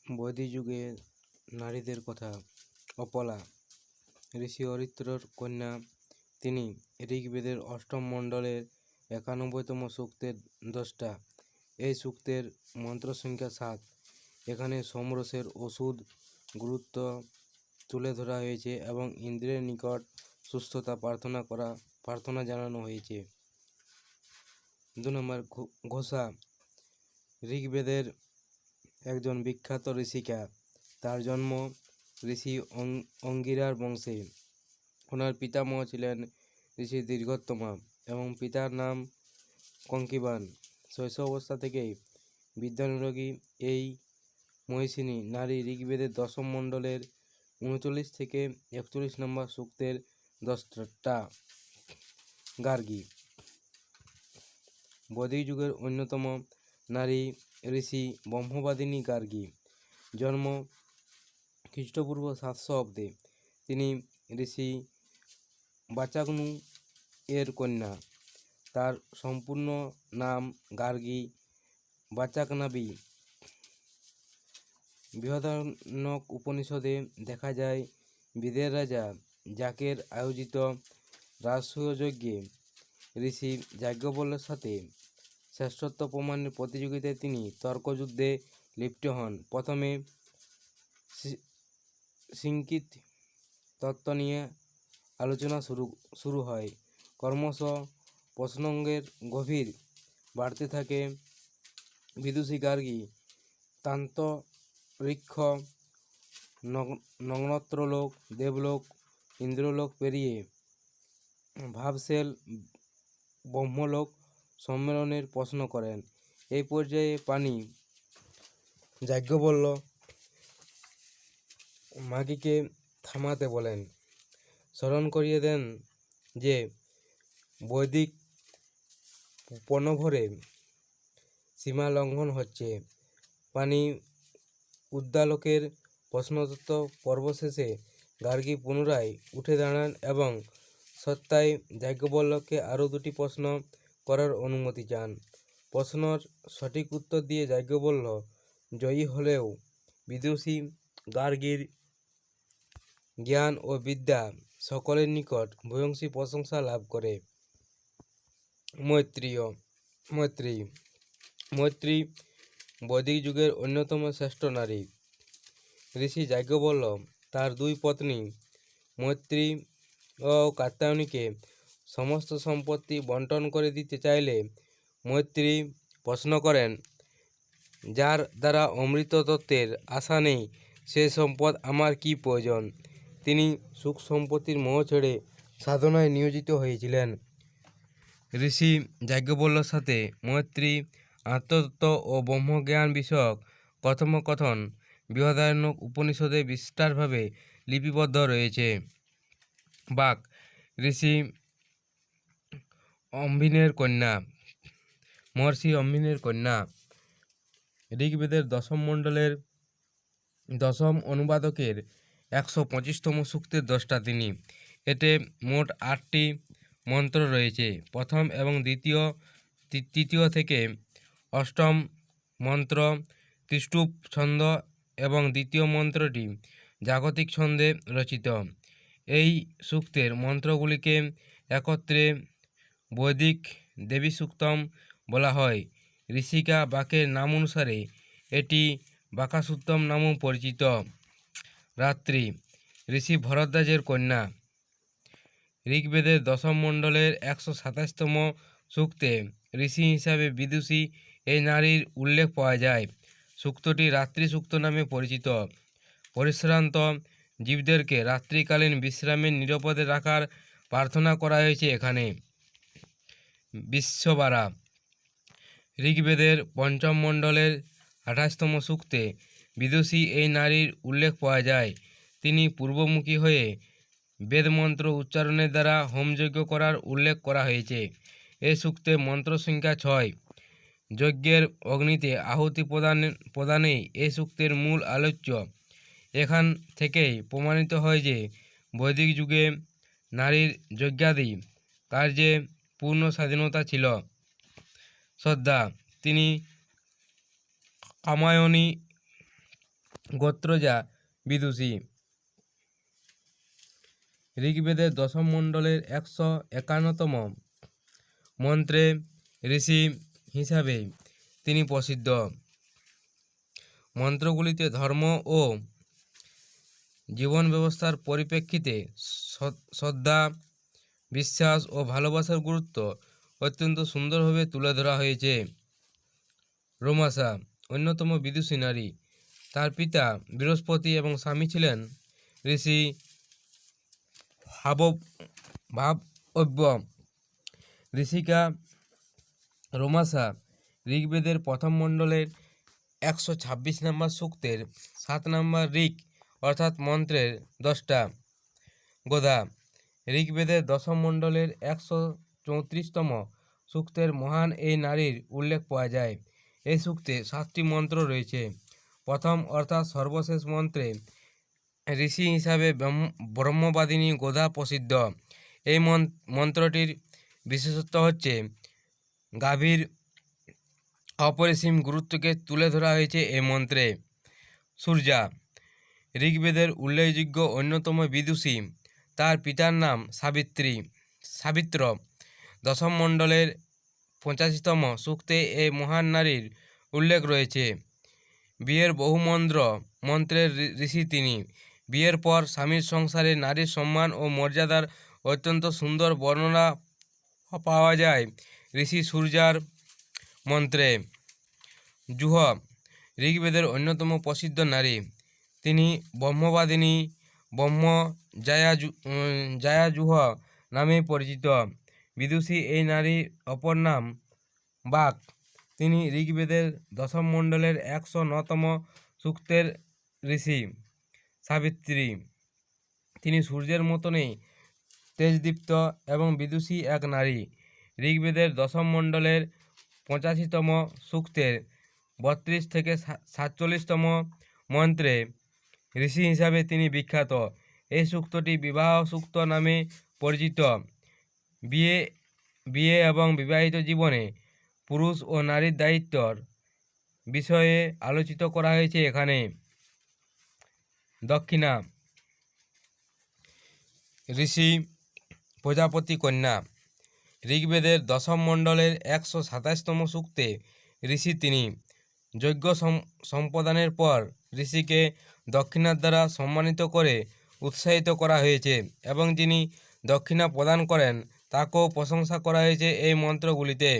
বৈদিক যুগে নারীদের কথা। অপলা ঋষি অরিত্রর কন্যা তিনি। ঋগ্বেদের অষ্টম মণ্ডলের 91তম সূক্তের দ্রষ্টা। এই সূক্তের মন্ত্র সংখ্যা 7। এখানে সোমরসের ওষুধ গুরুত্ব তুলে ধরা হয়েছে এবং ইন্দ্রের নিকট সুস্থতা প্রার্থনা জানানো হয়েছে। 2 নম্বর ঘোষা ঋগ্বেদের একজন বিখ্যাত ঋষিকা। তার জন্ম ঋষি অঙ্গিরার বংশে। ওনার পিতামহ ছিলেন ঋষি দীর্ঘোত্তমা এবং পিতার নাম কঙ্কিবান। শৈশব অবস্থা থেকেই বিদ্যানুরাগী এই মহিষিনী নারী ঋগ্বেদের দশম মণ্ডলের 39 থেকে 41 নম্বর সূক্তের দ্রষ্টা। গার্গী বৈদিক যুগের অন্যতম নারী ঋষি ব্রহ্মবাদিনী গার্গী। জন্ম খ্রিস্টপূর্ব 700 অব্দে। তিনি ঋষি বাচাগ্নু এর কন্যা। তার সম্পূর্ণ নাম গার্গী বাচাকনাবী। বৃহদারণ্যক উপনিষদে দেখা যায় বিদের রাজা যাকের আয়োজিত রাজসূয় যজ্ঞে ঋষি যাজ্ঞবল্ক্যের সাথে শ্রেষ্ঠত্ব প্রমাণের প্রতিযোগিতায় তিনি তর্কযুদ্ধে লিপ্ত হন। প্রথমে সিংকিত তত্ত্ব নিয়ে আলোচনা শুরু হয়। ক্রমশ প্রসঙ্গের গভীর বাড়তে থাকে। বিদুষী গার্গী তান্ত্রিক্ষ নগ্নত্রলোক, দেবলোক, ইন্দ্রলোক পেরিয়ে ভাবশেল ব্রহ্মলোক সম্মেলনের প্রশ্ন করেন। এই পর্যায়ে পাণি যাজ্ঞবল্ক্য মাগীকে থামাতে বলেন। স্মরণ করিয়ে দেন যে বৈদিক পণভরে সীমা লঙ্ঘন হচ্ছে। পাণি উদ্দালকের প্রশ্নোত্তর পর্ব শেষে গার্গী পুনরায় উঠে দাঁড়ান এবং সত্যায় যাজ্ঞবল্ক্যকে আরও 2টি প্রশ্ন করার অনুমতি চান। প্রশ্নর সঠিক উত্তর দিয়ে যাজ্ঞবল্ক্য জয়ী হলেও বিদুষী গার্গীর জ্ঞান ও বিদ্যা সকলের নিকট ভূয়সী প্রশংসা লাভ করে। মৈত্রী বৈদিক যুগের অন্যতম শ্রেষ্ঠ নারী। ঋষি যাজ্ঞবল্ক্য তার 2 পত্নী মৈত্রী ও কাত্যায়নীকে সমস্ত সম্পত্তি বন্টন করে দিতে চাইলে মৈত্রী প্রশ্ন করেন, যার দ্বারা অমৃত তত্ত্বের আশা নেই সে সম্পদ আমার কি প্রয়োজন। তিনি সুখ সম্পত্তির মোহ ছেড়ে সাধনায় নিয়োজিত হয়েছিলেন। ঋষি যাজ্ঞবল্ক্যের সাথে মৈত্রী আত্মতত্ত্ব ও ব্রহ্মজ্ঞান বিষয়ক কথোপকথন বৃহদারণ্যক উপনিষদে বিস্তারভাবে লিপিবদ্ধ রয়েছে। বাক ঋষি অম্বিনের কন্যা। মহর্ষি অম্বিনের কন্যা। ঋগ্বেদের দশম মণ্ডলের দশম অনুবাদকের 125তম সূক্তের দ্রষ্টা তিনি। এতে মোট 8টি মন্ত্র রয়েছে। প্রথম এবং তৃতীয় থেকে অষ্টম মন্ত্র ত্রিষ্টুপ ছন্দ এবং দ্বিতীয় মন্ত্রটি জাগতিক ছন্দে রচিত। এই সূক্তের মন্ত্রগুলিকে একত্রে বৈদিক দেবী সূক্তম বলা হয়। ঋষিকা বাকের নাম অনুসারে এটি বাকাসূত্তম নামেও পরিচিত। রাত্রি ঋষি ভরদ্বাজের কন্যা। ঋগ্বেদের দশম মণ্ডলের 127তম সূক্তে ঋষি হিসাবে বিদুষী এই নারীর উল্লেখ পাওয়া যায়। সূক্তটি রাত্রি সূক্ত নামে পরিচিত। পরিশ্রান্ত জীবদেরকে রাত্রিকালীন বিশ্রামের নিরাপদে রাখার প্রার্থনা করা হয়েছে এখানে। বিশ্ববারা ঋগ্বেদের পঞ্চম মণ্ডলের 28তম সূক্তে বিদুষী এই নারীর উল্লেখ পাওয়া যায়। তিনি পূর্বমুখী হয়ে বেদমন্ত্র উচ্চারণের দ্বারা হোমযজ্ঞ করার উল্লেখ করা হয়েছে। এই সূক্তে মন্ত্র সংখ্যা 6। যজ্ঞের অগ্নিতে আহুতি প্রদানেই এই সূক্তের মূল আলোচ্য। এখান থেকেই প্রমাণিত হয় যে বৈদিক যুগে নারীর যজ্ঞাদি কার্যে পূর্ণ স্বাধীনতা ছিল। শ্রদ্ধা তিনি কামায়নী গোত্রজা বিদুষী। ঋগ্বেদের দশম মণ্ডলের 151তম মন্ত্রে ঋষি হিসাবে তিনি প্রসিদ্ধ। মন্ত্রগুলিতে ধর্ম ও জীবন ব্যবস্থার পরিপ্রেক্ষিতে শ্রদ্ধা, বিশ্বাস ও ভালোবাসার গুরুত্ব অত্যন্ত সুন্দরভাবে তুলে ধরা হয়েছে। রোমাসা অন্যতম বিদুষী নারী। তার পিতা বৃহস্পতি এবং স্বামী ছিলেন ঋষি ভাবব্য। ঋষিকা রোমাসা ঋগ্বেদের প্রথম মণ্ডলের 126 নম্বর সূক্তের 7 নম্বর ঋক অর্থাৎ মন্ত্রের দ্রষ্টা। গোধা ঋগ্বেদের দশম মণ্ডলের 134তম সূক্তের মহান এই নারীর উল্লেখ পাওয়া যায়। এই সূক্তে 7টি মন্ত্র রয়েছে। প্রথম অর্থাৎ সর্বশেষ মন্ত্রে ঋষি হিসাবে ব্রহ্মবাদিনী গোধা প্রসিদ্ধ। এই মন্ত্রটির বিশেষত্ব হচ্ছে গাভীর অপরিসীম গুরুত্বকে তুলে ধরা হয়েছে এই মন্ত্রে। সূর্যা ঋগ্বেদের উল্লেখযোগ্য অন্যতম বিদুষী। তার পিতার নাম সাবিত্র। দশম মণ্ডলের 85তম সূক্তে এই মহান নারীর উল্লেখ রয়েছে। বিয়ের মন্ত্রের ঋষি তিনি। বিয়ের পর স্বামীর সংসারে নারীর সম্মান ও মর্যাদার অত্যন্ত সুন্দর বর্ণনা পাওয়া যায় ঋষি সূর্যার মন্ত্রে। জুহ ঋগ্বেদের অন্যতম প্রসিদ্ধ নারী। তিনি ব্রহ্মবাদিনী জায়াজুহ নামে পরিচিত। বিদুষী এই নারীর অপর নাম বাক। তিনি ঋগ্বেদের দশম মণ্ডলের 109তম সূক্তের ঋষি সাবিত্রী। তিনি সূর্যের মতনই তেজদীপ্ত এবং বিদুষী এক নারী। ঋগ্বেদের দশম মণ্ডলের 85তম সূক্তের 32 থেকে 47তম মন্ত্রে ঋষি হিসাবে তিনি বিখ্যাত। এই সূক্তটি বিবাহ সূক্ত নামে পরিচিত। বিয়ে এবং বিবাহিত জীবনে পুরুষ ও নারীর দায়িত্বর বিষয়ে আলোচিত করা হয়েছে এখানে। দক্ষিণা ঋষি প্রজাপতি কন্যা। ঋগ্বেদের দশম মণ্ডলের 127তম সূক্তে ঋষি তিনি। যজ্ঞ সম্পাদনের পর ঋষিকে দক্ষিণার দ্বারা সম্মানিত করে উৎসাহিত করা হয়েছে এবং যিনি দক্ষিণা প্রদান করেন তাকেও প্রশংসা করা হয়েছে এই মন্ত্রগুলিতে।